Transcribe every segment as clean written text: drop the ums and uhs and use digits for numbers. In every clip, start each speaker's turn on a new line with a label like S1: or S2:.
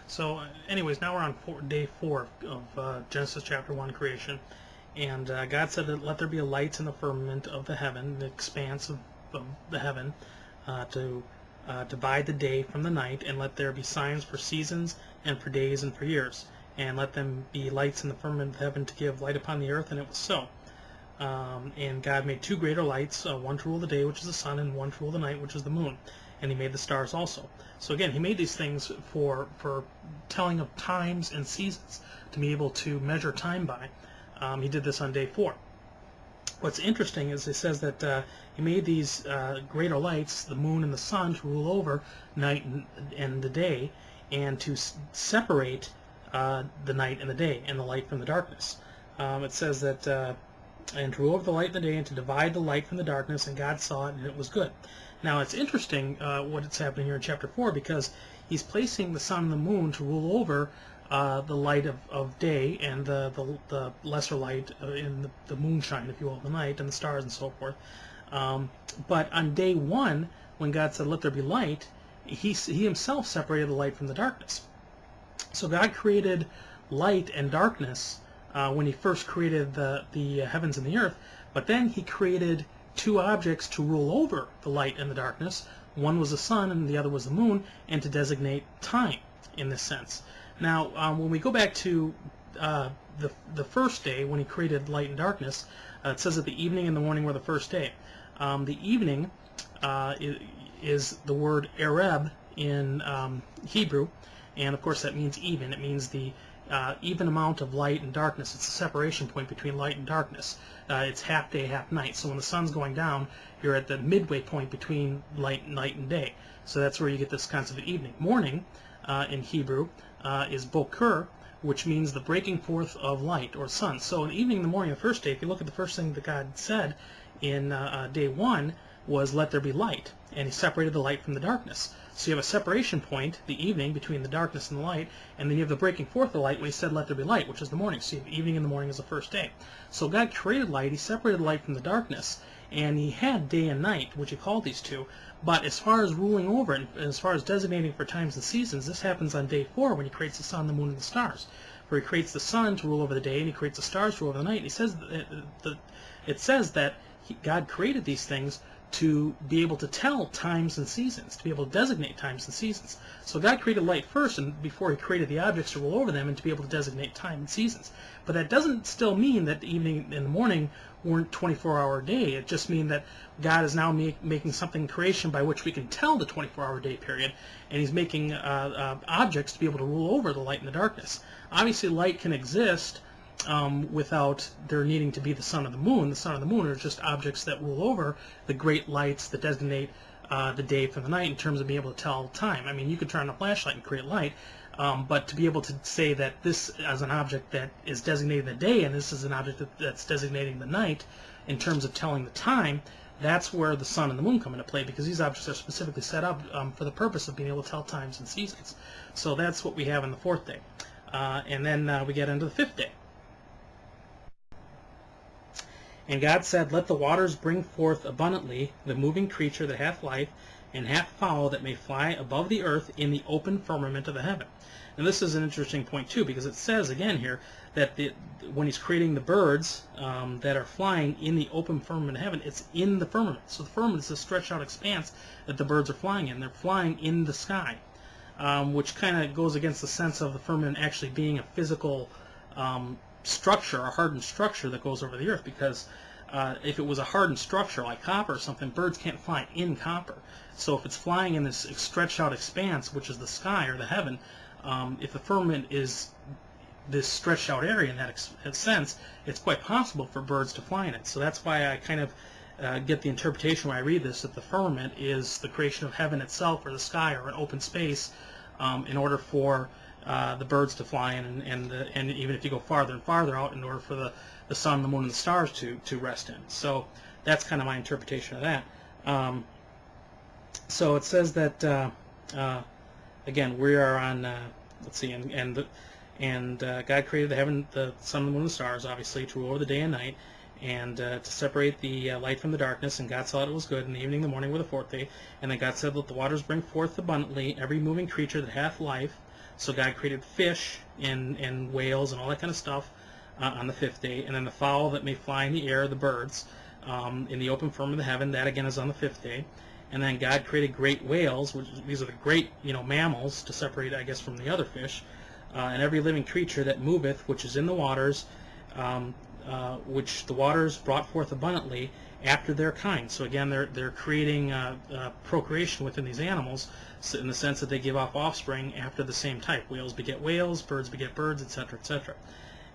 S1: So, anyways, now we're on day 4 of Genesis chapter 1 creation. And God said that let there be a light in the firmament of the heaven, the expanse of the heaven, to divide the day from the night, and let there be signs for seasons and for days and for years. And let them be lights in the firmament of heaven to give light upon the earth, and it was so. And God made 2 greater lights, one to rule the day, which is the sun, and one to rule the night, which is the moon. And he made the stars also. So again, he made these things for telling of times and seasons, to be able to measure time by. He did this on day 4. What's interesting is it says that he made these greater lights, the moon and the sun, to rule over night and the day, and to separate the night and the day, and the light from the darkness. It says that and to rule over the light and the day, and to divide the light from the darkness, and God saw it, and it was good. Now it's interesting what it's happening here in chapter 4, because he's placing the sun and the moon to rule over the light of day, and the lesser light in the moonshine, if you will, of the night, and the stars and so forth. But on day 1, when God said, let there be light, he himself separated the light from the darkness. So God created light and darkness when he first created the heavens and the earth, but then he created 2 objects to rule over the light and the darkness. One was the sun and the other was the moon, and to designate time in this sense. Now, when we go back to the first day, when he created light and darkness, it says that the evening and the morning were the first day. The evening is the word Areb in Hebrew, and of course that means even. It means the even amount of light and darkness. It's a separation point between light and darkness. It's half day, half night. So when the sun's going down, you're at the midway point between night and day. So that's where you get this concept of evening. Morning in Hebrew is boker, which means the breaking forth of light or sun. So in the evening and the morning of the first day, if you look at the first thing that God said in day 1 was let there be light, and he separated the light from the darkness. So you have a separation point, the evening, between the darkness and the light, and then you have the breaking forth of the light when he said let there be light, which is the morning. So you have evening and the morning as the first day. So God created light, he separated light from the darkness, and he had day and night, which he called these 2. But as far as ruling over it, and as far as designating for times and seasons, this happens on day 4 when he creates the sun, the moon, and the stars. Where he creates the sun to rule over the day, and he creates the stars to rule over the night. And he says it says that God created these things to be able to tell times and seasons, to be able to designate times and seasons. So God created light first, and before he created the objects to rule over them, and to be able to designate time and seasons. But that doesn't still mean that the evening and the morning weren't 24-hour day. It just means that God is now making something in creation by which we can tell the 24-hour day period, and he's making objects to be able to rule over the light and the darkness. Obviously, light can exist without there needing to be the sun or the moon. The sun and the moon are just objects that rule over the great lights that designate the day from the night in terms of being able to tell time. I mean, you could turn on a flashlight and create light, but to be able to say that this is an object that is designating the day and this is an object that's designating the night in terms of telling the time, that's where the sun and the moon come into play, because these objects are specifically set up for the purpose of being able to tell times and seasons. So that's what we have in the 4th day. And then we get into the 5th day. And God said, let the waters bring forth abundantly the moving creature that hath life, and hath fowl that may fly above the earth in the open firmament of the heaven. And this is an interesting point too, because it says again here that when he's creating the birds that are flying in the open firmament of heaven, it's in the firmament. So the firmament is a stretched out expanse that the birds are flying in. They're flying in the sky, which kind of goes against the sense of the firmament actually being a physical structure, a hardened structure that goes over the earth, because if it was a hardened structure like copper or something, birds can't fly in copper. So if it's flying in this stretched out expanse, which is the sky or the heaven, if the firmament is this stretched out area in that sense, it's quite possible for birds to fly in it. So that's why I kind of get the interpretation when I read this, that the firmament is the creation of heaven itself, or the sky, or an open space, in order for the birds to fly in, and even if you go farther and farther out, in order for the sun, the moon, and the stars to rest in. So that's kind of my interpretation of that. So it says that again, we are on let's see, and God created the heaven, the sun, the moon, and the stars, obviously, to rule over the day and night, and to separate the light from the darkness, and God saw that it was good. And the evening and the morning were the fourth day. And then God said, let the waters bring forth abundantly every moving creature that hath life. So God created fish and whales and all that kind of stuff on the fifth day. And then the fowl that may fly in the air, the birds, in the open firmament of the heaven, that again is on the fifth day. And then God created great whales, which these are the great mammals, to separate, I guess, from the other fish, and every living creature that moveth, which is in the waters, which the waters brought forth abundantly after their kind. So again, they're creating procreation within these animals, in the sense that they give off offspring after the same type. Whales beget whales, birds beget birds, etc., etc.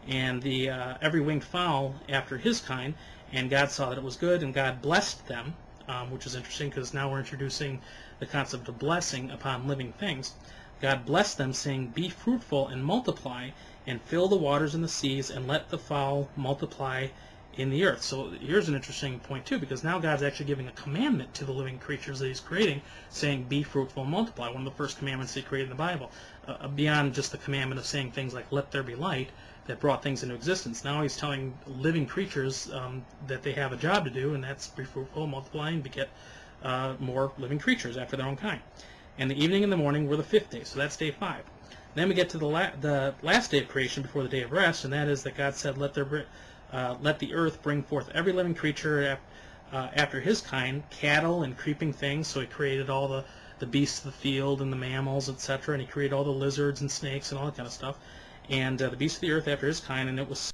S1: And the every winged fowl after his kind. And God saw that it was good, and God blessed them, which is interesting because now we're introducing the concept of blessing upon living things. God blessed them, saying, be fruitful and multiply, and fill the waters and the seas, and let the fowl multiply in the earth. So here's an interesting point too, because now God's actually giving a commandment to the living creatures that he's creating, saying, be fruitful and multiply. One of the first commandments he created in the Bible, beyond just the commandment of saying things like, let there be light, that brought things into existence. Now he's telling living creatures that they have a job to do, and that's be fruitful, multiply, and beget more living creatures after their own kind. And the evening and the morning were the fifth day, so that's day 5. Then we get to the last day of creation before the day of rest, and that is that God said, let the earth bring forth every living creature after his kind, cattle and creeping things. So he created all the beasts of the field and the mammals, etc., and he created all the lizards and snakes and all that kind of stuff, and the beasts of the earth after his kind. And it was